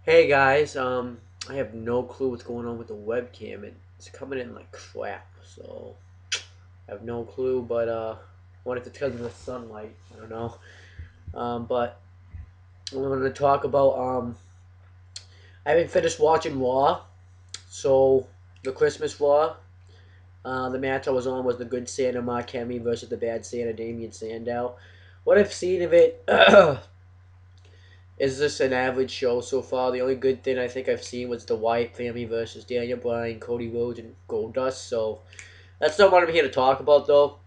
Hey guys, I have no clue what's going on with the webcam. It's coming in like crap, so I have no clue. But what if it's because of the sunlight? I don't know. But I wanted to talk about I haven't finished watching Raw, so the Christmas Raw. The match I was on was the Good Santa Mark Henry versus the Bad Santa Damian Sandow. What I've seen of it is this an average show so far? The only good thing I think I've seen was the Wyatt family versus Daniel Bryan, Cody Rhodes, and Goldust. So that's not what I'm here to talk about, though.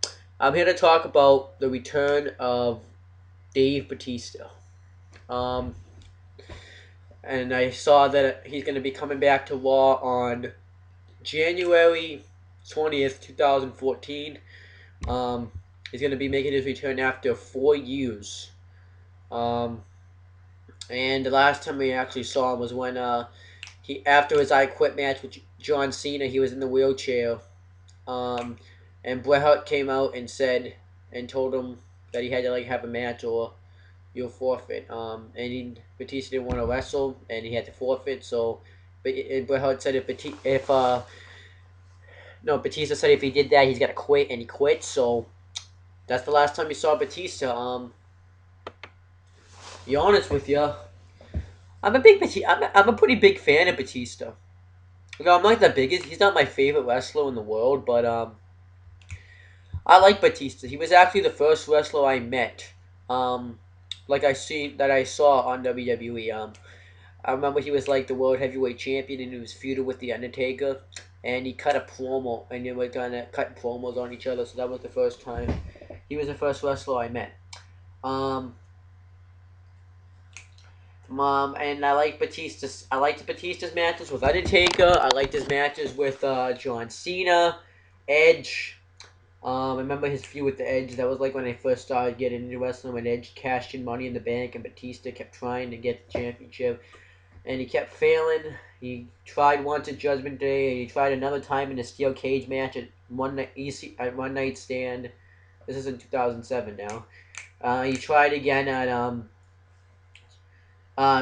I'm here to talk about the return of Dave Batista. Um, and I saw that he's going to be coming back to Raw on January 20th, 2014. He's going to be making his return after 4 years. Um, and the last time we actually saw him was when he after his I Quit match with John Cena, he was in the wheelchair, um, and Bret Hart came out and said and told him that he had to have a match or you'll forfeit. Batista didn't want to wrestle and he had to forfeit. So, but Bret Hart said Batista said if he did that he's got to quit and he quit. So that's the last time you saw Batista. Be honest with you, I'm a pretty big fan of Batista. I'm not the biggest. He's not my favorite wrestler in the world, but I like Batista. He was actually the first wrestler I met. Um, I saw on WWE. I remember he was like the world heavyweight champion, and he was feuding with the Undertaker, and he cut a promo, and they were gonna cut promos on each other. So that was the first time. He was the first wrestler I met. Um, and I like Batista's. I liked Batista's matches with Undertaker. I liked his matches with John Cena, Edge. I remember his feud with the Edge. That was like when I first started getting into wrestling. When Edge cashed in Money in the Bank, and Batista kept trying to get the championship, and he kept failing. He tried once at Judgment Day, and he tried another time in a steel cage match at One Night Stand. This is in 2007 now. He tried again at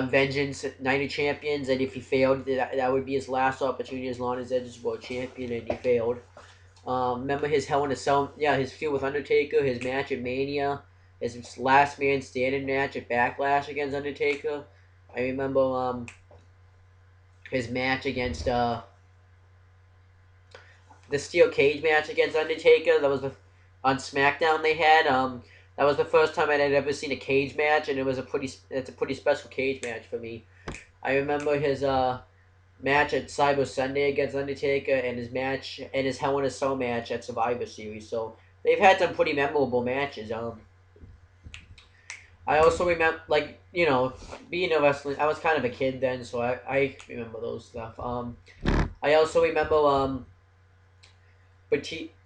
Vengeance Night of Champions, and if he failed, that would be his last opportunity as long as Edge is world champion, and he failed. Remember his Hell in a Cell, his feud with Undertaker, his match at Mania, his last man standing match at Backlash against Undertaker. I remember his match against the steel cage match against Undertaker. That was on SmackDown they had. That was the first time I'd ever seen a cage match, and it's a pretty special cage match for me. I remember his match at Cyber Sunday against Undertaker, and his Hell in a Cell match at Survivor Series. So they've had some pretty memorable matches. I also remember, being a wrestling. I was kind of a kid then, so I remember those stuff. I also remember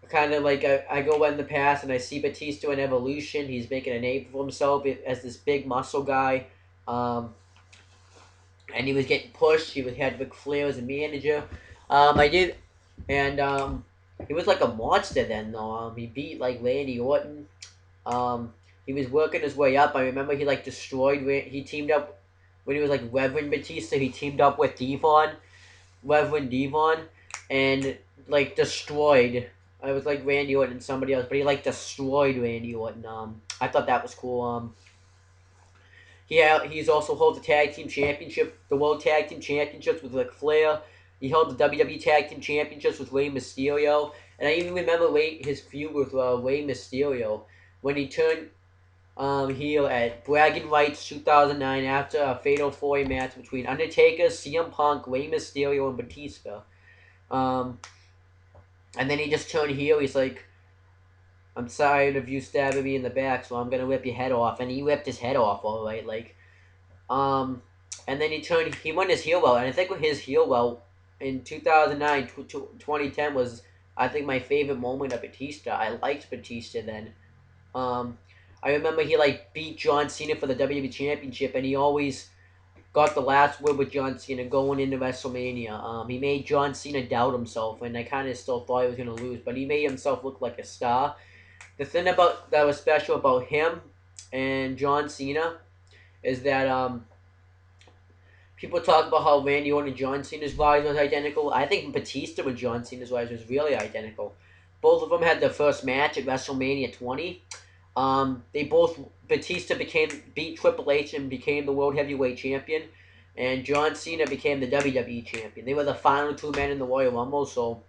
kind of like I go in the past and I see Batista in Evolution. He's making a name for himself as this big muscle guy. Um, and he was getting pushed. Had Ric Flair as a manager. I did, and he was like a monster then. Though he beat like Randy Orton. Um, he was working his way up. I remember he like destroyed. He teamed up when he was like Reverend Batista. He teamed up with Reverend Devon, and like destroyed. I was like Randy Orton and somebody else, but he like destroyed Randy Orton. I thought that was cool. He's also held the tag team championship, the world tag team championships with Ric Flair. He held the WWE tag team championships with Rey Mysterio, and I even remember his feud with Rey Mysterio when he turned heel at Bragging Rights 2009 after a fatal four-way match between Undertaker, CM Punk, Rey Mysterio, and Batista. Um, and then he just turned heel. He's like, I'm tired of you stabbing me in the back, so I'm gonna rip your head off. And he ripped his head off, all right. Um, and then he won his heel belt, and I think with his heel belt in 2009, 2010 was, I think, my favorite moment of Batista. I liked Batista then. Um, I remember he like beat John Cena for the WWE Championship, and he always got the last word with John Cena going into WrestleMania. He made John Cena doubt himself, and I kind of still thought he was gonna lose, but he made himself look like a star. The thing about that was special about him and John Cena is that People talk about how Randy Orton and John Cena's rise was identical. I think Batista and John Cena's rise was really identical. Both of them had their first match at WrestleMania 20. They both Batista beat Triple H and became the World Heavyweight Champion, and John Cena became the WWE Champion. They were the final two men in the Royal Rumble. So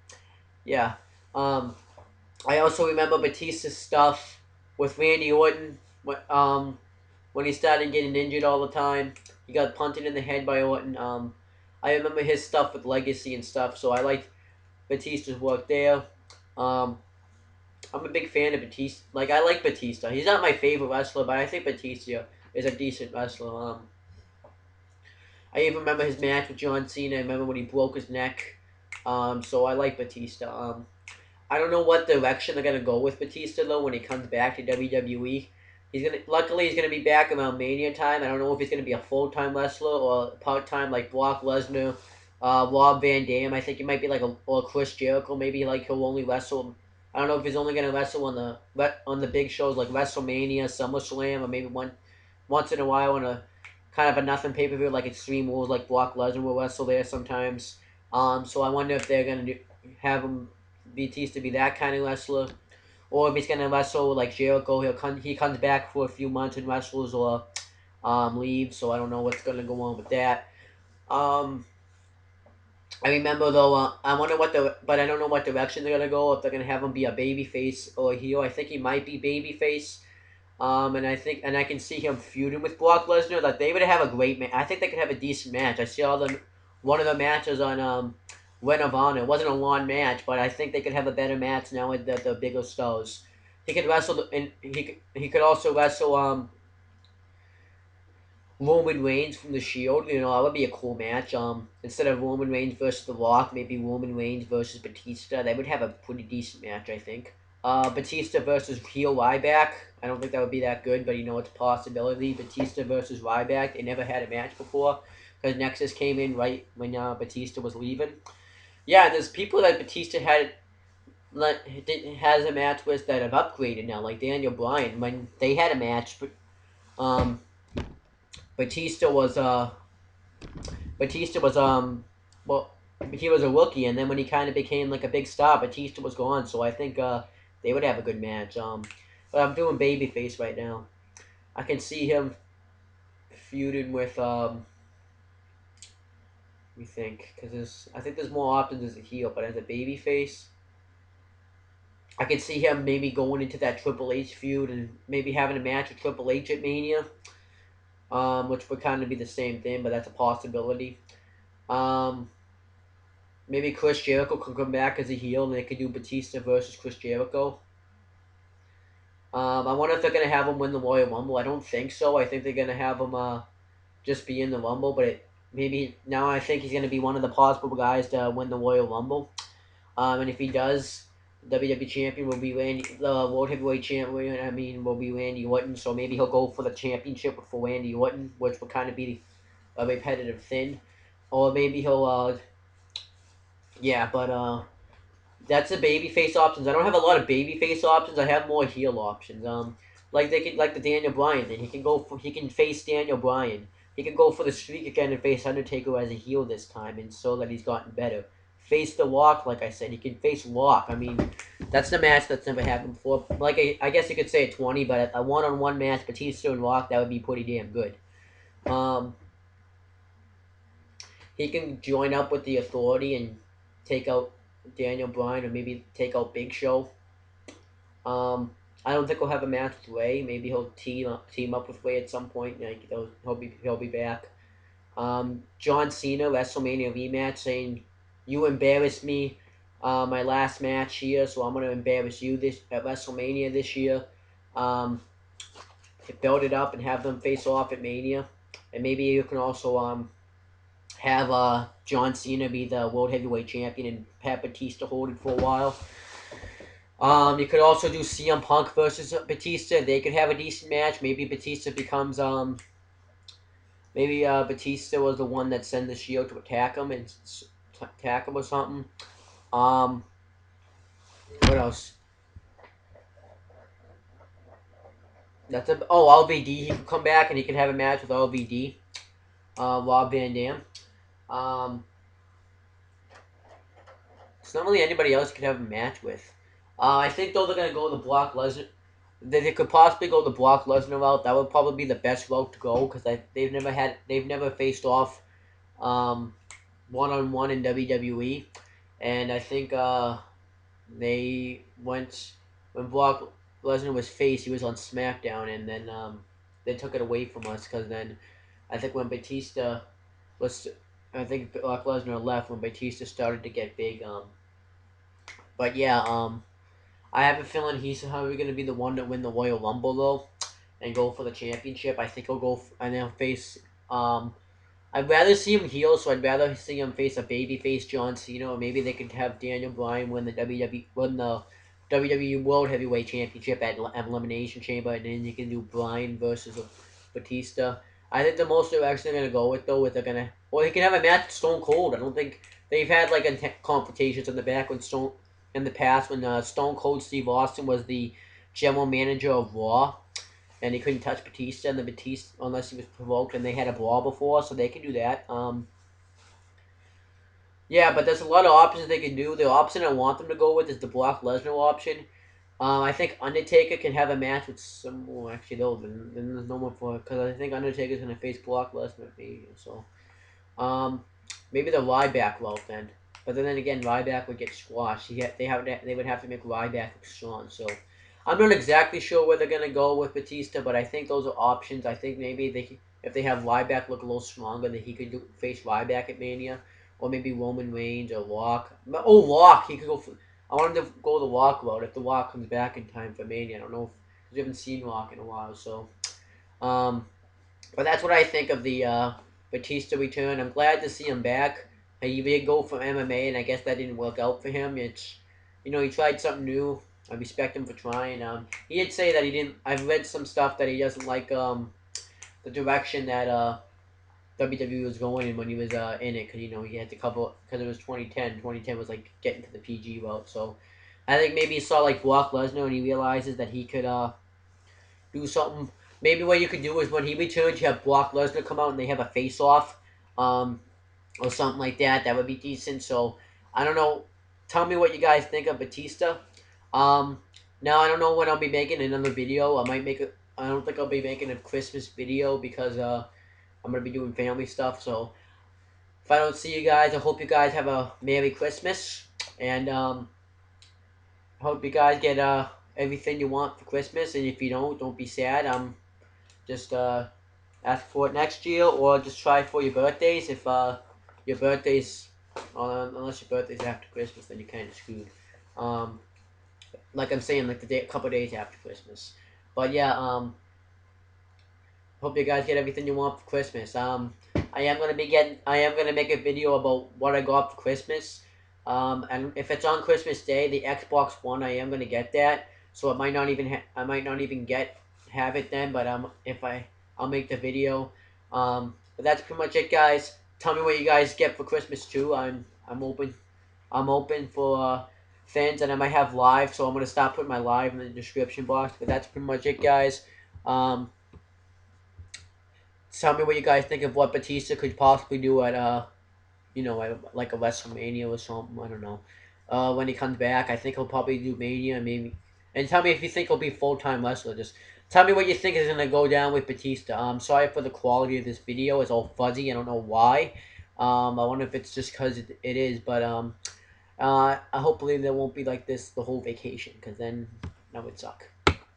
yeah, um, I also remember Batista's stuff with Randy Orton. When he started getting injured all the time, he got punted in the head by Orton. I remember his stuff with Legacy and stuff. So I liked Batista's work there. Um, I'm a big fan of Batista. Like, I like Batista. He's not my favorite wrestler, but I think Batista is a decent wrestler. I even remember his match with John Cena. I remember when he broke his neck. So I like Batista. I don't know what direction they're gonna go with Batista though when he comes back to WWE. Luckily he's gonna be back around Mania time. I don't know if he's gonna be a full time wrestler or part time like Brock Lesnar, Rob Van Dam. I think he might be like or Chris Jericho. Maybe like he'll only wrestle. I don't know if he's only gonna wrestle on the big shows like WrestleMania, SummerSlam, or maybe once in a while on a kind of a nothing pay per view like Extreme Rules, like Brock Lesnar will wrestle there sometimes. So I wonder if they're gonna have him Batista be that kind of wrestler, or if he's gonna wrestle like Jericho. He comes back for a few months and wrestles or leaves. So I don't know what's gonna go on with that. Um, I remember though. I wonder but I don't know what direction they're gonna go. If they're gonna have him be a baby face or a heel. I think he might be babyface. And I can see him feuding with Brock Lesnar. Like they would have a great match. I think they could have a decent match. I saw them one of the matches on Ring of Honor. It wasn't a long match, but I think they could have a better match now with the bigger stars. He could wrestle, and he could also wrestle Roman Reigns from the Shield. You know, that would be a cool match. Instead of Roman Reigns versus The Rock, maybe Roman Reigns versus Batista. They would have a pretty decent match, I think. Batista versus heel Ryback. I don't think that would be that good, but you know, it's a possibility. Batista versus Ryback. They never had a match before because Nexus came in right when Batista was leaving. Yeah, there's people that Batista has a match with that have upgraded now, like Daniel Bryan. When they had a match, um, Batista was Batista was well, he was a rookie, and then when he kind of became like a big star, Batista was gone. So I think they would have a good match. But I'm doing Babyface right now. I can see him feuding with we think because I think there's more options as a heel, but as a babyface, I can see him maybe going into that Triple H feud and maybe having a match with Triple H at Mania, which would kind of be the same thing, but that's a possibility. Um, Maybe Chris Jericho could come back as a heel and they could do Batista versus Chris Jericho. I wonder if they're going to have him win the Royal Rumble. I don't think so. I think they're going to have him just be in the Rumble, but maybe now I think he's going to be one of the possible guys to win the Royal Rumble. And if he does, WWE champion will be the World Heavyweight champion. I mean, will be Randy Orton. So maybe he'll go for the championship for Randy Orton, which would kind of be a repetitive thing. Or maybe he'll, yeah, but that's the babyface options. I don't have a lot of babyface options. I have more heel options. Like they could like the Daniel Bryan thing. He can face Daniel Bryan. He can go for the streak again and face Undertaker as a heel this time, and so that he's gotten better. Face the Rock, like I said, he can face Rock. I mean, that's the match that's never happened before. Like I guess you could say a 20, but a one-on-one match, Batista and Rock, that would be pretty damn good. Um, he can join up with the Authority and take out Daniel Bryan, or maybe take out Big Show. I don't think he'll have a match with Ray. Maybe he'll team up with Ray at some point. Like he'll be back. John Cena WrestleMania rematch saying, "You embarrassed me, my last match here, so I'm gonna embarrass you this at WrestleMania this year." Um, Build it up and have them face off at Mania, and maybe you can also have John Cena be the World Heavyweight Champion and have Batista hold it for a while. You could also do CM Punk versus Batista. They could have a decent match. Maybe Batista becomes maybe Batista was the one that sent the Shield to attack him or something. Um, what else? LVD. He could come back and he can have a match with LVD. Rob Van Dam. Um, it's not really anybody else you could have a match with. I think though they're gonna go the Brock Lesnar. They could possibly go the Brock Lesnar route. That would probably be the best route to go because they've never faced off um, one on one in WWE, and I think they went when Brock Lesnar was face, he was on SmackDown, and then they took it away from us because then I think when Batista was, I think Brock Lesnar left when Batista started to get big. But yeah, I have a feeling he's probably going to be the one to win the Royal Rumble though, and go for the championship. I think he'll and then face um I'd rather see him heel, so I'd rather see him face a babyface John Cena, or maybe they could have Daniel Bryan win the WWE World Heavyweight Championship at Elimination Chamber, and then you can do Bryan versus Batista. I think the most they're actually gonna go with though, is they're gonna, well, he can have a match with Stone Cold. I don't think they've had like confrontations in the back when Stone in the past when Stone Cold Steve Austin was the general manager of Raw and he couldn't touch Batista, and the Batista unless he was provoked, and they had a brawl before, so they can do that. Yeah, but there's a lot of options they can do. The option I want them to go with is the Brock Lesnar option. I think Undertaker can have a match with some. Well, actually, no, then there's no more for because I think Undertaker's gonna face Brock Lesnar at Mania. So, um, maybe the Ryback route then. But then again, Ryback would get squashed. They would have to make Ryback look strong. So I'm not exactly sure where they're gonna go with Batista, but I think those are options. I think maybe if they have Ryback look a little stronger, that he could face Ryback at Mania, or maybe Roman Reigns or Rock. Oh, Rock! He could go. I wanted to go the Rock route if the Rock comes back in time for Mania. I don't know if we haven't seen Rock in a while, so. Um, but that's what I think of the Batista return. I'm glad to see him back. He did go for MMA, and I guess that didn't work out for him. He tried something new. I respect him for trying. He did say that he didn't. I've read some stuff that he doesn't like the direction that WWE was going in when he was in it, because he had to cover because it was 2010. 2010 was like getting to the PG route. So I think maybe he saw like Brock Lesnar, and he realizes that he could do something. Maybe what you could do is when he returns, you have Brock Lesnar come out and they have a face off, or something like that. That would be decent. So I don't know. Tell me what you guys think of Batista. Um, Now I don't know when I'll be making another video. I might make a. I don't think I'll be making a Christmas video because I'm gonna be doing family stuff. So if I don't see you guys, I hope you guys have a Merry Christmas, and hope you guys get everything you want for Christmas. And if you don't be sad. Just ask for it next year, or just try for your birthdays. If your birthdays, unless your birthday's after Christmas, then you're kind of screwed. Um, like I'm saying, like a couple days after Christmas. But yeah, hope you guys get everything you want for Christmas. I am gonna make a video about what I got for Christmas. And if it's on Christmas Day, the Xbox One, I am gonna get that. So it might not even I might not even have it then. But I'll make the video. But that's pretty much it, guys. Tell me what you guys get for Christmas too. I'm open. I'm open for fans, and I might have live. So I'm gonna stop putting my live in the description box. But that's pretty much it, guys. Um, Tell me what you guys think of what Batista could possibly do at like a WrestleMania or something. I don't know. When he comes back, I think he'll probably do Mania maybe. And tell me if you think he'll be full-time wrestler. Just tell me what you think is gonna go down with Batista. Sorry for the quality of this video. It's all fuzzy. I don't know why. I wonder if it's just because it is. But hopefully there won't be like this the whole vacation, because then that would suck.